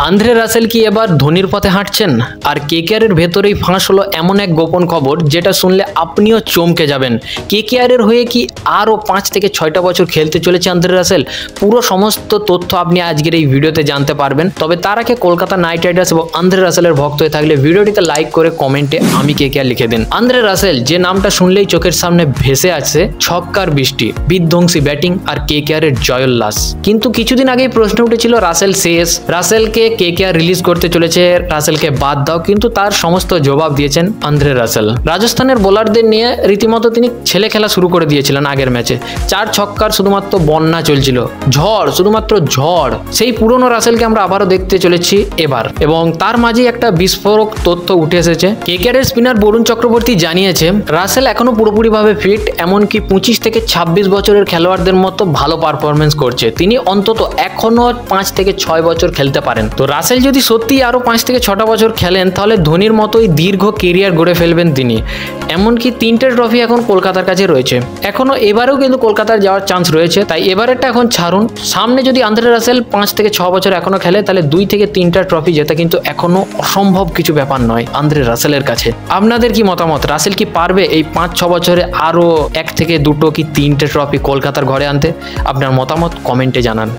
Andre Russell কি এবার ধোনির পথে হাঁটছেন? আর কেকেআরের ভেতরেই ফাঁস হলো এমন এক গোপন খবর যেটা শুনলে আপনিও চমকে যাবেন। কেকেআরের হয়ে কি আরও 5 থেকে 6টা বছর খেলতে চলেছে আন্দ্রে রাসেল? পুরো সমস্ত তথ্য আপনি আজকের এই ভিডিওতে জানতে পারবেন। তবে তার আগে কলকাতা নাইট রাইডার্স এবং আন্দ্রে রাসেলের ভক্ত হয়ে থাকলে ভিডিওটিতে লাইক করে কমেন্টে আমি কেকেআর লিখে দিন। আন্দ্রে রাসেল যে নামটা শুনলেই চোখের সামনে ভেসে আছে ছক্কার বৃষ্টি, বিধ্বংসী ব্যাটিং আর কেকেআরের জয়োল্লাস। কিন্তু কিছুদিন আগেই প্রশ্ন উঠেছিল রাসেল শেষ, রাসেলকে কেকেআর রিলিজ করতে চলেছে, রাসেলকে বাদ দাও। কিন্তু তার সমস্ত জবাব দিয়েছেন আন্দ্রে রাসেল। রাজস্থানের বোলারদের নিয়ে রীতিমতো তিনি ছেলে খেলা শুরু করে দিয়েছিলেন আগের ম্যাচে। 4 ছক্কার শুধুমাত্র বন্যা চলছিল, ঝড়, শুধুমাত্র ঝড়। সেই পুরনো রাসেলকে আমরা আবারও দেখতে চলেছি এবার, এবং তার মাঝেই একটা বিস্ফোরক তথ্য উঠে এসেছে। কেকেআরের স্পিনার বরুণ চক্রবর্তী জানিয়েছে রাসেল এখনো পুরোপুরিভাবে ফিট, এমনকি 25 থেকে 26 বছরের খেলোয়াড়দের মতো ভালো পারফরমেন্স করছে। তিনি অন্তত এখনো 5 থেকে 6 বছর খেলতে পারেন। তো রাসেল যদি সত্যি আরও 5 থেকে 6টা বছর খেলেন তাহলে ধোনির মতোই দীর্ঘ কেরিয়ার গড়ে ফেলবেন তিনি। এমনকি 3টে ট্রফি এখন কলকাতার কাছে রয়েছে, এখনো এবারেও কিন্তু কলকাতার যাওয়ার চান্স রয়েছে। তাই এবারেরটা এখন ছাড়ুন, সামনে যদি আন্দ্রে রাসেল 5 থেকে 6 বছর এখনো খেলে তাহলে 2 থেকে 3টা ট্রফি জেতা কিন্তু এখনো অসম্ভব কিছু ব্যাপার নয় আন্দ্রে রাসেলের কাছে। আপনাদের কি মতামত? রাসেল কি পারবে এই 5-6 বছরে আরও 1 থেকে 2টো কি 3টে ট্রফি কলকাতার ঘরে আনতে? আপনার মতামত কমেন্টে জানান।